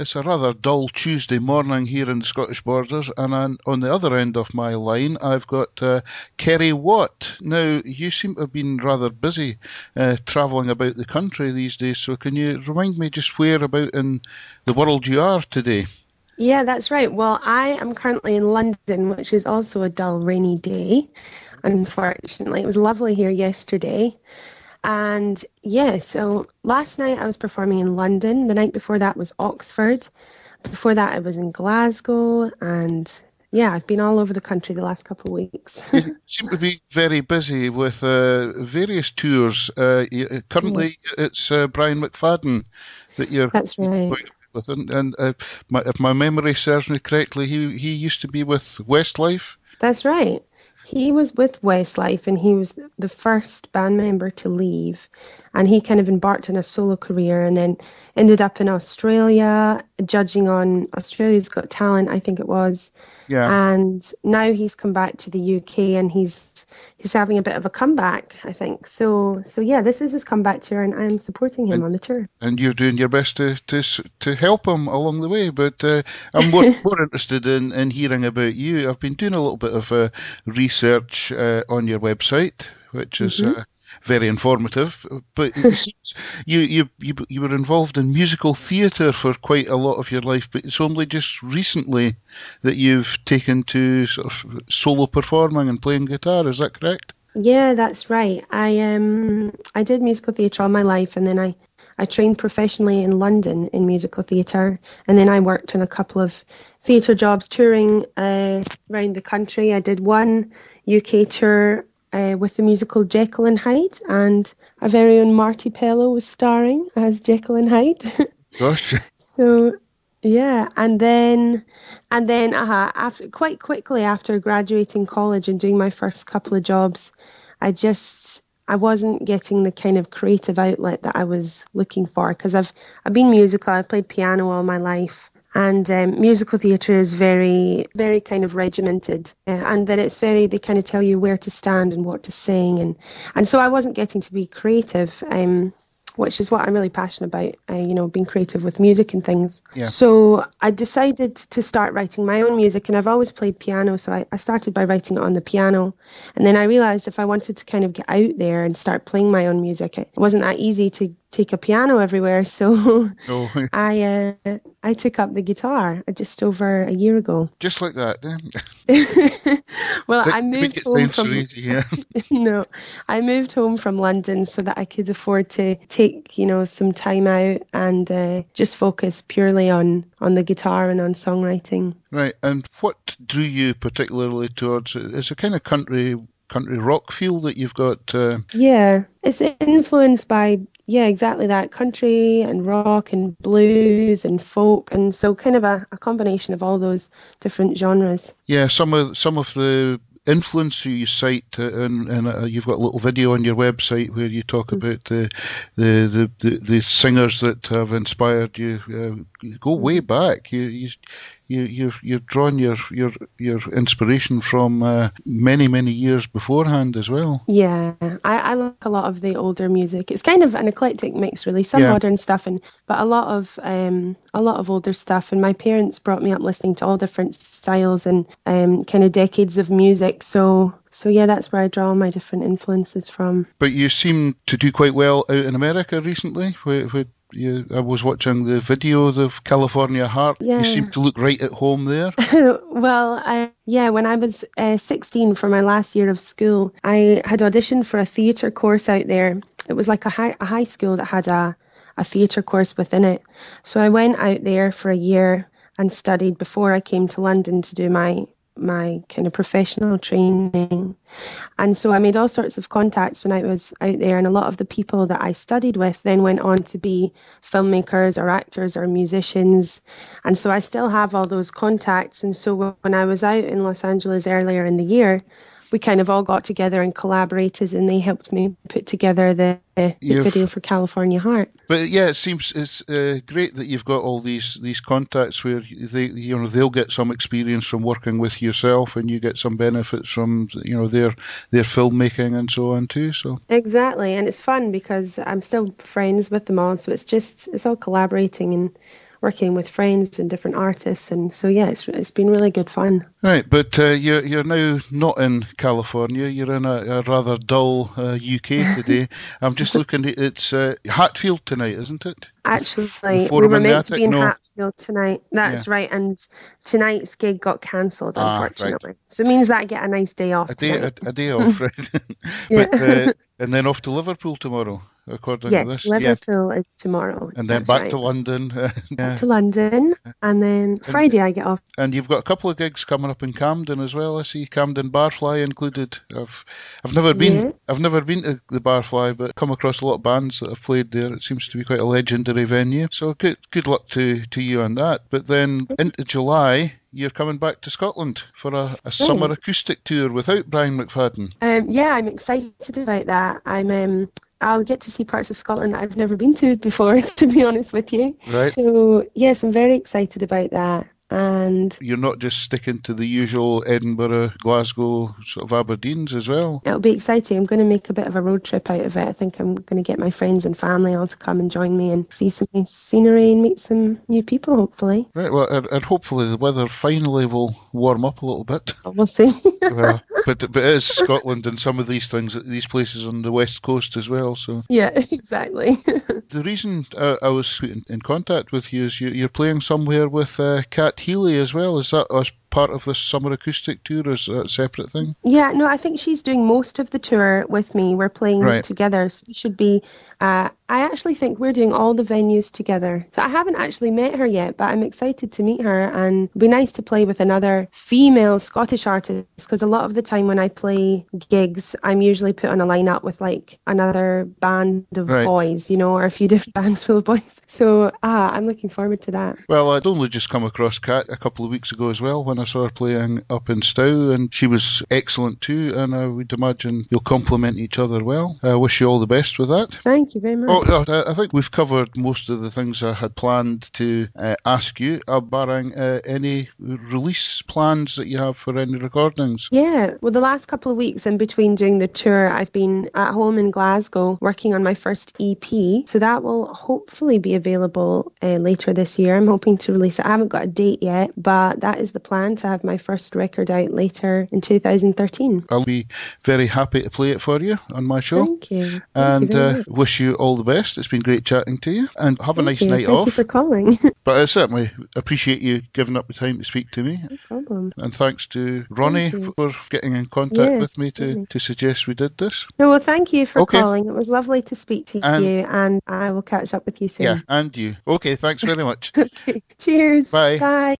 It's a rather dull Tuesday morning here in the Scottish borders, and on the other end of my line, I've got Kerri Watt. Now, you seem to have been rather busy travelling about the country these days, so can you remind me just where about in the world you are today? Yeah, that's right. Well, I am currently in London, which is also a dull, rainy day, unfortunately. It was lovely here yesterday. And yeah, so last night I was performing in London. The night before that was Oxford. Before that I was in Glasgow. And yeah, I've been all over the country the last couple of weeks. You seem to be very busy with various tours. Yeah, Currently, it's Brian McFadden that you're that's right. going with, and if my memory serves me correctly, he used to be with Westlife. That's right. He was with Westlife and he was the first band member to leave. And he kind of embarked on a solo career and then ended up in Australia, judging on Australia's Got Talent, I think it was. Yeah. And now he's come back to the UK and he's having a bit of a comeback, I think. So yeah, this is his comeback tour and I'm supporting him And on the tour. and you're doing your best to help him along the way. But I'm more interested in hearing about you. I've been doing a little bit of research on your website, which is hmm very informative. But it seems you were involved in musical theatre for quite a lot of your life, but it's only just recently that you've taken to sort of solo performing and playing guitar. Is that correct? Yeah, that's right. I did musical theatre all my life and then I trained professionally in London in musical theatre and then I worked on a couple of theatre jobs touring around the country. I did one UK tour with the musical Jekyll and Hyde and our very own Marty Pellow was starring as Jekyll and Hyde. Gosh. So yeah, and then after quite quickly after graduating college and doing my first couple of jobs, I wasn't getting the kind of creative outlet that I was looking for because I've been musical. I played piano all my life. And musical theatre is very, very kind of regimented, and then they kind of tell you where to stand and what to sing, and so I wasn't getting to be creative. Which is what I'm really passionate about, being creative with music and things. Yeah. So I decided to start writing my own music, and I've always played piano, so I started by writing it on the piano. And then I realized if I wanted to kind of get out there and start playing my own music, it wasn't that easy to take a piano everywhere. So Oh, I took up the guitar just over a year ago. just like that. Well, To, I to make moved it home sound so from easy, yeah. no, I moved home from London so that I could afford to take, some time out and just focus purely on the guitar and on songwriting. Right, and what drew you particularly towards it? It's a kind of country rock feel that you've got. Yeah, it's influenced by, yeah, exactly that, country and rock and blues and folk, and so kind of a combination of all those different genres. Yeah, some of the influence you cite, and you've got a little video on your website where you talk about the singers that have inspired you. Go way Mhm. back. You've drawn your inspiration from many years beforehand as well. Yeah, I like a lot of the older music. It's kind of an eclectic mix, really. Some Yeah. modern stuff and but a lot of older stuff. And my parents brought me up listening to all different styles and kind of decades of music. So yeah, that's where I draw my different influences from. But you seem to do quite well out in America recently. I was watching the video of California Heart. You seem Yeah. to look right at home there. Well, when I was 16 for my last year of school, I had auditioned for a theatre course out there. It was like a high school that had a theatre course within it. So I went out there for a year and studied before I came to London to do my kind of professional training. And so I made all sorts of contacts when I was out there, and a lot of the people that I studied with then went on to be filmmakers or actors or musicians. And so I still have all those contacts. And so when I was out in Los Angeles earlier in the year, we kind of all got together and collaborated, and they helped me put together the You've video for California Heart. But yeah, it seems it's great that you've got all these contacts where they'll get some experience from working with yourself, and you get some benefits from their filmmaking and so on too. So Exactly, and it's fun because I'm still friends with them all, so it's all collaborating and working with friends and different artists. And so, yeah, it's been really good fun. Right, but you're now not in California. You're in a rather dull UK today. I'm just looking at it's Hatfield tonight, isn't it? Actually, The we Forum were in the meant to be Attic? in No. Hatfield tonight. That's right. And tonight's gig got cancelled, unfortunately. Right. So it means that I get a nice day off tonight. A day off, right? Yeah. But and then off to Liverpool tomorrow, according to Yes, this. Yeah. Liverpool is tomorrow. And then That's back right. to London. Back to London, and then Friday I get off. And you've got a couple of gigs coming up in Camden as well. I see Camden Barfly included. I've never been. Yes. I've never been to the Barfly, but come across a lot of bands that have played there. It seems to be quite a legendary venue. So good luck to you on that. But then into July, you're coming back to Scotland for a summer acoustic tour without Brian McFadden. Yeah, I'm excited about that. I'll get to see parts of Scotland that I've never been to before, to be honest with you. Right. So, yes, I'm very excited about that. And you're not just sticking to the usual Edinburgh, Glasgow, sort of Aberdeens as well. It'll be exciting. I'm going to make a bit of a road trip out of it. I think I'm going to get my friends and family all to come and join me and see some nice scenery and meet some new people, hopefully. Right, well, and hopefully the weather finally will warm up a little bit. We'll see. Well, but it is Scotland and some of these places on the west coast as well. So yeah, exactly. The reason I was in contact with you is you're playing somewhere with Kat Healy as well. Is that as part of this summer acoustic tour, or is that a separate thing? Yeah, no, I think she's doing most of the tour with me. We're playing together, so it should be. I actually think we're doing all the venues together. So I haven't actually met her yet, but I'm excited to meet her, and it'd be nice to play with another female Scottish artist, because a lot of the time when I play gigs, I'm usually put on a lineup with like another band of boys, or a few different bands full of boys. So I'm looking forward to that. Well, I'd only just come across Kat a couple of weeks ago as well when I saw her playing up in Stow, and she was excellent too, and I would imagine you'll complement each other well. I wish you all the best with that. Thank you very much. I think we've covered most of the things I had planned to ask you, barring any release plans that you have for any recordings. Yeah, well, the last couple of weeks in between doing the tour, I've been at home in Glasgow working on my first EP, so that will hopefully be available later this year. I'm hoping to release it. I haven't got a date yet, but that is the plan, to have my first record out later in 2013. I'll be very happy to play it for you on my show. Thank you. And wish you all the best. It's been great chatting to you, and have a nice night off. Thank you for calling. But I certainly appreciate you giving up the time to speak to me. No problem. And thanks to Ronnie for getting in contact with me to suggest we did this. No, well, thank you for calling. It was lovely to speak to you, and I will catch up with you soon. Yeah, and you. Okay, thanks very much. Okay, cheers. Bye. Bye.